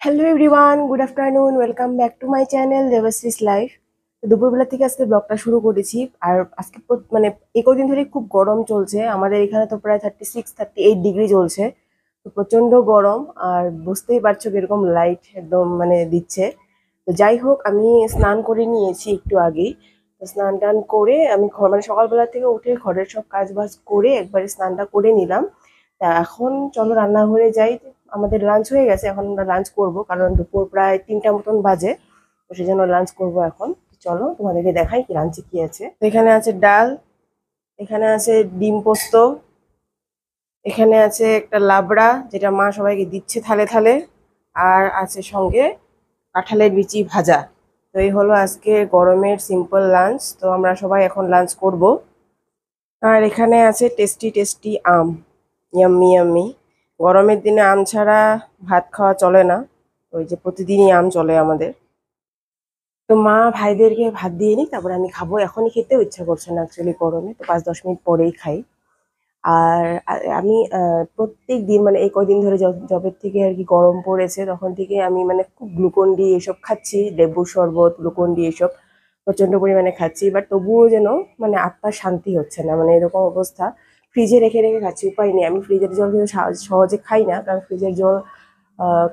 Hello everyone, good afternoon, welcome back to my channel Debashri's life. দুপুরবেলা থেকে আজকে ব্লগটা শুরু করেছি। আর আজকে মানে এই কদিন ধরে খুব গরম চলছে আমাদের এখানে, তো প্রায় 36-38 ডিগ্রি চলছে। তো প্রচন্ড গরম, আর বুঝতেই পারছো কিরকম লাইট একদম মানে দিচ্ছে। তো যাই হোক, আমি স্নান করে নিয়েছি একটু আগেই। তো স্নান টান করে আমি মানে সকালবেলা থেকে উঠে ঘরের সব কাজ বাজ করে একবারে স্নানটা করে নিলাম। তা এখন চলো রান্নাঘরে যাই। আমাদের লাঞ্চ হয়ে গেছে, এখন আমরা লাঞ্চ করব, কারণ দুপুর প্রায় 3টা মতন বাজে। তো সেই জন্য লাঞ্চ করবো এখন। চলো তোমাদেরকে দেখাই কি লাঞ্চে কি আছে। তো এখানে আছে ডাল, এখানে আছে ডিম পোস্ত, এখানে আছে একটা লাবড়া যেটা মা সবাইকে দিচ্ছে থালে থালে, আর আছে সঙ্গে কাঁঠালের বিচি ভাজা। তো এই হলো আজকে গরমের সিম্পল লাঞ্চ। তো আমরা সবাই এখন লাঞ্চ করব। আর এখানে আছে টেস্টি টেস্টি আম, ইয়াম্মি ইয়াম্মি। গরমের দিনে আম ছাড়া ভাত খাওয়া চলে না। ওই যে প্রতিদিনই আম চলে আমাদের। তো মা ভাইদেরকে ভাত দিয়ে নিই, তারপরে আমি খাবো। এখনই খেতেও ইচ্ছা করছে না অ্যাকচুয়ালি গরমে, তো 5-10 মিনিট পরেই খাই। আর আমি প্রত্যেক দিন মানে এই কয়দিন ধরে জবের থেকে আর কি গরম পড়েছে, তখন থেকে আমি মানে খুব গ্লুকন ডি এসব খাচ্ছি, লেবুর শরবত, গ্লুকন ডি এসব প্রচন্ড পরিমাণে খাচ্ছি। বাট তবুও যেন মানে আত্মার শান্তি হচ্ছে না, মানে এরকম অবস্থা। ফ্রিজে রেখে রেখে খাচ্ছি, উপায় নেই। আমি ফ্রিজের জল কিন্তু সহজে খাই না, কারণ ফ্রিজের জল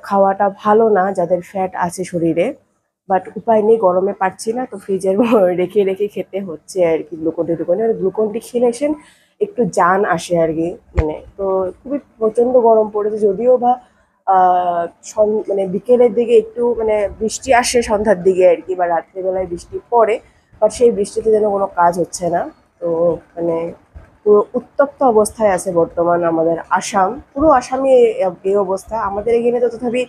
খাওয়াটা ভালো না যাদের ফ্যাট আছে শরীরে। বাট উপায় নেই, গরমে পারছি না, তো ফ্রিজের রেখে রেখে খেতে হচ্ছে আর কি গ্লুকন ডি। আর গ্লুকন ডি খেলে একটু জান আসে আর কি। মানে তো খুবই প্রচন্ড গরম পড়েছে, যদিও বা মানে বিকেলের দিকে একটু মানে বৃষ্টি আসে সন্ধ্যার দিকে আর কি, বা রাত্রিবেলায় বৃষ্টি পড়ে। বাট সেই বৃষ্টিতে যেন কোনো কাজ হচ্ছে না। তো মানে পুরো উত্তপ্ত অবস্থায় আছে বর্তমান আমাদের আসাম। পুরো আসামে এই অবস্থা। আমাদের এখানে তো তথাপি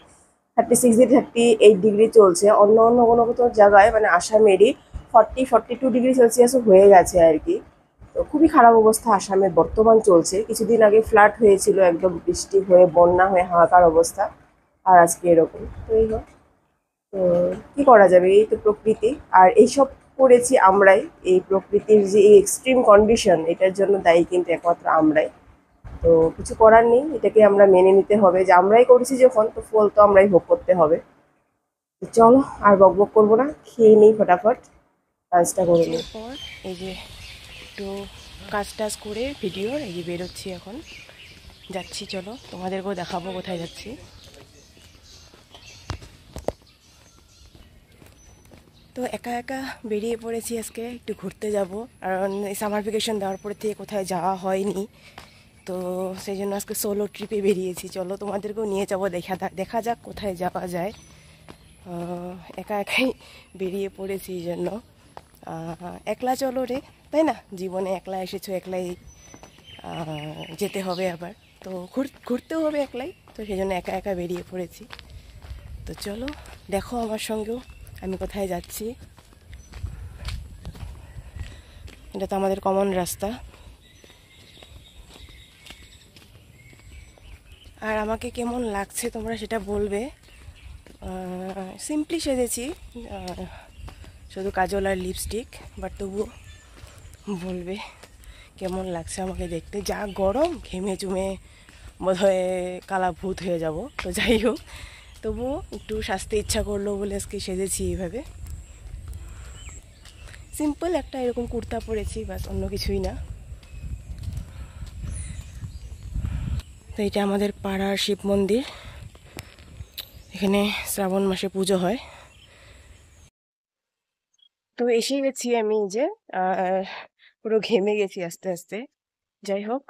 36-38 ডিগ্রি চলছে। অন্য অন্য কোনো কোনো জায়গায় মানে আসামেরই 40-42 ডিগ্রি সেলসিয়াসও হয়ে গেছে আর কি। তো খুবই খারাপ অবস্থা আসামের বর্তমান চলছে। কিছুদিন আগে ফ্লাড হয়েছিল, একদম বৃষ্টি হয়ে বন্যা হয়ে হাহাকার অবস্থা। আর আজকে এরকম। তো এই হোক, তো কি করা যাবে, এই তো প্রকৃতি। আর এইসব করেছি আমরাই। এই প্রকৃতির যে এই এক্সট্রিম কন্ডিশন, এটার জন্য দায়ী কিন্তু একমাত্র আমরাই। তো কিছু করার নেই, এটাকে আমরা মেনে নিতে হবে যে আমরাই করেছি যখন, তো ফল তো আমরাই ভোগ করতে হবে। তো চলো আর বকবক করবো না, খেয়ে নিই ফটাফট, লাঞ্চটা করে নিই। পর এই যে একটু কাজ টাজ করে ভিডিওর এই যে বেরোচ্ছি এখন, যাচ্ছি। চলো তোমাদেরকেও দেখাবো কোথায় যাচ্ছি। তো একা একা বেরিয়ে পড়েছি আজকে একটু ঘুরতে যাব, কারণ এই সামার ভ্যাকেশন দেওয়ার পরে থেকে কোথায় যাওয়া হয়নি। তো সেই জন্য আজকে সোলো ট্রিপে বেরিয়েছি। চলো তোমাদেরকেও নিয়ে যাবো, দেখা যাক কোথায় যাওয়া যায়। একা একাই বেরিয়ে পড়েছি এই জন্য। একলা চলো রে, তাই না? জীবনে একলা এসেছো, একলাই যেতে হবে আবার। তো ঘুরতেও হবে একলাই, তো সেই জন্য একা একা বেরিয়ে পড়েছি। তো চলো দেখো আমার সঙ্গেও আমি কোথায় যাচ্ছি। এটা তো আমাদের কমন রাস্তা। আর আমাকে কেমন লাগছে তোমরা সেটা বলবে। সিম্পলি সেজেছি, শুধু কাজল আর লিপস্টিক, বাট তবুও বলবে কেমন লাগছে আমাকে দেখতে। যা গরম, ঘেমে চুমে বোধহয় কালা ভূত হয়ে যাব। তো যাই হোক, তবুও একটু সাজতে ইচ্ছা করলো বলে আজকে সেজেছি এইভাবে। সিম্পল একটা এরকম কুর্তা পরেছি, বাস, অন্য কিছুই না। তো এটা আমাদের পাড়ার শিব মন্দির, এখানে শ্রাবণ মাসে পুজো হয়। তো এসে গেছি আমি, যে পুরো ঘেমে গেছি আস্তে আস্তে। যাই হোক,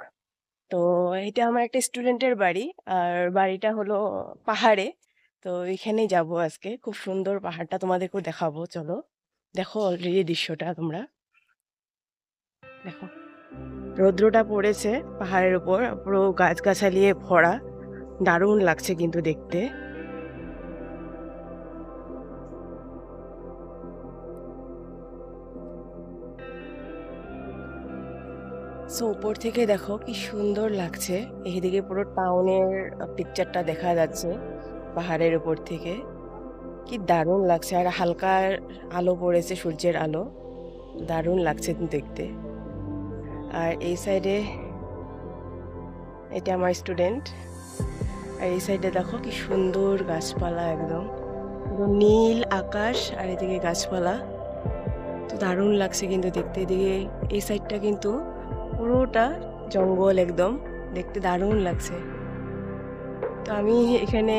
তো এটা আমার একটা স্টুডেন্টের বাড়ি, আর বাড়িটা হলো পাহাড়ে। তো এখানেই যাব আজকে। খুব সুন্দর পাহাড়টা, তোমাদেরকেও দেখাবো। চলো দেখো অলরেডি দৃশ্যটা তোমরা দেখো। রৌদ্রটা পড়েছে পাহাড়ের উপর, পুরো গাছগাছালিয়ে ভরা, দারুণ লাগছে কিন্তু দেখতে। সো উপর থেকে দেখো কি সুন্দর লাগছে। এইদিকে পুরো টাউনের পিকচারটা দেখা যাচ্ছে পাহাড়ের উপর থেকে। কি দারুণ লাগছে, আর হালকা আলো পড়েছে, সূর্যের আলো, দারুণ লাগছে দেখতে। আর এই সাইডে এটা আমার স্টুডেন্ট, আর এই সাইডে দেখো কি সুন্দর গাছপালা, একদম পুরো নীল আকাশ আর এদিকে গাছপালা, তো দারুণ লাগছে কিন্তু দেখতে। এদিকে এই সাইডটা কিন্তু পুরোটা জঙ্গল, একদম দেখতে দারুণ লাগছে। তো আমি এখানে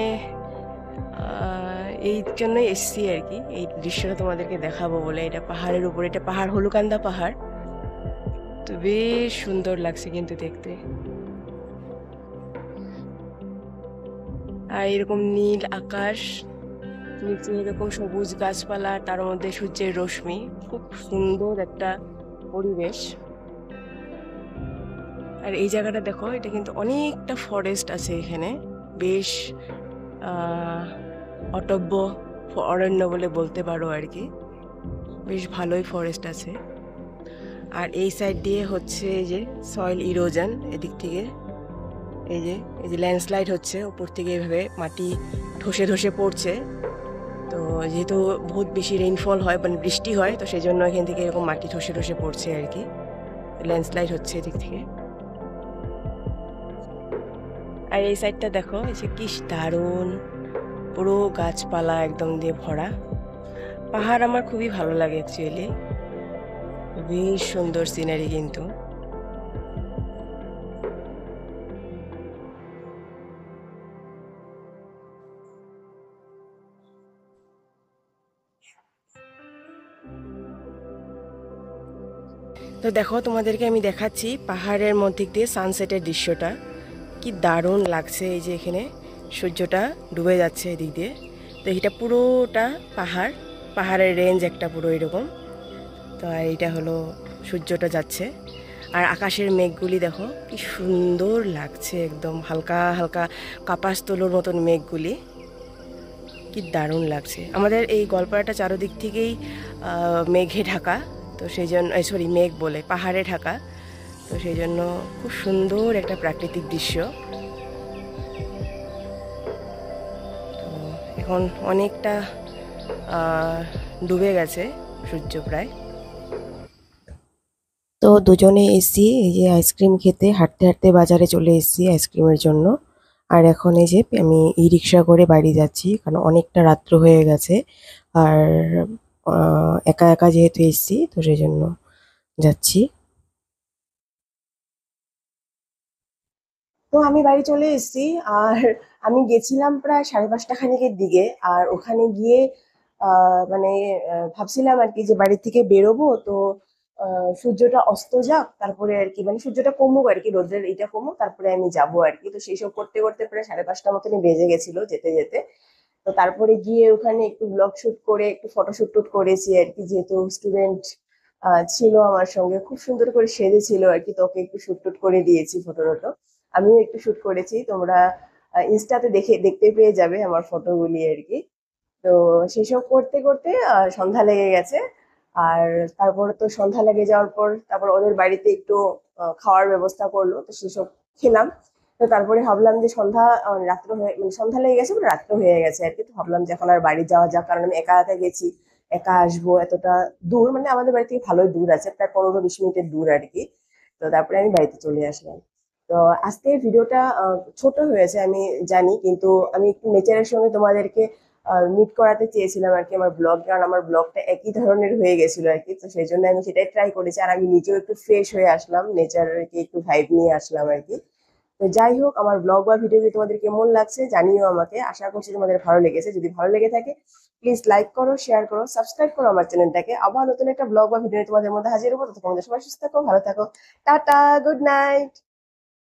এই জন্যই এসছি আর কি, এই দৃশ্যটা তোমাদেরকে দেখাবো বলে। এটা পাহাড়ের উপরে, এটা পাহাড় হলুকান্দা পাহাড়, তো বেশ সুন্দর লাগছে কিন্তু দেখতে। আর এরকম নীল আকাশ, নিচে এরকম সবুজ গাছপালা, তার মধ্যে সূর্যের রশ্মি, খুব সুন্দর একটা পরিবেশ। আর এই জায়গাটা দেখো, এটা কিন্তু অনেকটা ফরেস্ট আছে এখানে, বেশ অটব্য অরণ্য বলে বলতে পারো আর কি, বেশ ভালোই ফরেস্ট আছে। আর এই সাইড দিয়ে হচ্ছে এই যে সয়েল ইরোজন, এদিক থেকে এই যে ল্যান্ডস্লাইড হচ্ছে, উপর থেকে এইভাবে মাটি ধসে ধসে পড়ছে। তো যেহেতু বহুত বেশি রেইনফল হয়, মানে বৃষ্টি হয়, তো সেই জন্য এখান থেকে এরকম মাটি ধসে ধসে পড়ছে আর কি, ল্যান্ডস্লাইড হচ্ছে এদিক থেকে। আর এই সাইডটা দেখো, এই যে কি দারুণ, পুরো গাছপালা একদম দিয়ে ভরা। পাহাড় আমার খুবই ভালো লাগে অ্যাকচুয়ালি, বেশ সুন্দর সিনারি কিন্তু। তো দেখো, তোমাদেরকে আমি দেখাচ্ছি পাহাড়ের মধ্যে দিয়ে সানসেটের দৃশ্যটা, কি দারুণ লাগছে। এই যে এখানে সূর্যটা ডুবে যাচ্ছে এদিক দিয়ে, তো এটা পুরোটা পাহাড়, পাহাড়ের রেঞ্জ একটা পুরো এরকম। তো আর এইটা হলো সূর্যটা যাচ্ছে, আর আকাশের মেঘগুলি দেখো কি সুন্দর লাগছে, একদম হালকা হালকা কাপাস তোলোর মতন মেঘগুলি, কি দারুণ লাগছে। আমাদের এই গলপাড়াটা চারদিক থেকেই মেঘে ঢাকা, তো সেই জন্য সরি মেঘ বলে পাহাড়ে ঢাকা, তো সেই জন্য খুব সুন্দর একটা প্রাকৃতিক দৃশ্য। তো এখন অনেকটা ডুবে গেছে সূর্য প্রায়। তো দুজনে এসছি এই যে আইসক্রিম খেতে, হাঁটতে হাঁটতে বাজারে চলে এসছি আইসক্রিমের জন্য। আর এখন এই যে আমি ই রিক্সা করে বাড়ি যাচ্ছি, কারণ অনেকটা রাত্র হয়ে গেছে। আর একা একা যেহেতু এসছি, তো সেই জন্য যাচ্ছি। তো আমি বাড়ি চলে এসেছি। আর আমি গেছিলাম প্রায় 5:30 খানিকের দিকে। আর ওখানে গিয়ে মানে ভাবছিলাম আর কি যে বাড়ি থেকে বেরোবো, তো সূর্যটা অস্ত যাক, তারপরে আর কি মানে সূর্যটা কমুক আর কি, রোদের এইটা কমুক, তারপরে আমি যাবো আর কি। তো সেই সব করতে করতে প্রায় 5:30 মতনই বেজে গেছিল যেতে যেতে। তো তারপরে গিয়ে ওখানে একটু ব্লগ শুট করে একটু ফটোশুট টুট করেছি আর কি, যেহেতু স্টুডেন্ট ছিল আমার সঙ্গে, খুব সুন্দর করে সেজেছিল আর কি, তোকে একটু শুট টুট করে দিয়েছি ফটো টটো। আমিও একটু শুট করেছি, তোমরা ইনস্টাতে দেখতে পেয়ে যাবে আমার ফটোগুলি আর কি। তো সেসব করতে করতে সন্ধ্যা লেগে গেছে। আর তারপরে তো সন্ধ্যা লেগে যাওয়ার পর তারপর ওদের বাড়িতে একটু খাওয়ার ব্যবস্থা করলো, তো সেসব খেলাম। তো তারপরে ভাবলাম যে সন্ধ্যা রাত্র হয়ে মানে সন্ধ্যা লেগে গেছে, মানে রাত্র হয়ে গেছে আর কি। তো ভাবলাম যে এখন আর বাড়ি যাওয়া যাক, কারণ আমি একা একা গেছি, একা আসবো এতটা দূর, মানে আমাদের বাড়ি থেকে ভালোই দূর আছে, প্রায় 15-20 মিনিটের দূর আর কি। তো তারপরে আমি বাড়িতে চলে আসলাম। তো আজকের ভিডিওটা ছোট হয়েছে আমি জানি, কিন্তু আমি একটু নেচারের সঙ্গে তোমাদেরকে মিট করাতে চেয়েছিলাম আর কি আমার ব্লগ, কারণ আমার ব্লগটা একই ধরনের হয়ে গেছিল আর কি। তো সেই জন্য আমি সেটাই ট্রাই করেছি, আর আমি নিজেও একটু ফ্রেশ হয়ে আসলাম, নেচারকে একটু ভাইব নিয়ে আসলাম আর কি। তো যাই হোক, আমার ব্লগ বা ভিডিওটি তোমাদের কেমন লাগছে জানিও আমাকে, আশা করছি তোমাদের ভালো লেগেছে। যদি ভালো লেগে থাকে প্লিজ লাইক করো, শেয়ার করো, সাবস্ক্রাইব করো আমার চ্যানেলটাকে। আবার নতুন একটা ব্লগ বা ভিডিও তোমাদের মধ্যে হাজির হবো, ততক্ষণ তোমাদের সবাই সুস্থ থাকো, ভালো থাকো। Tata, good night.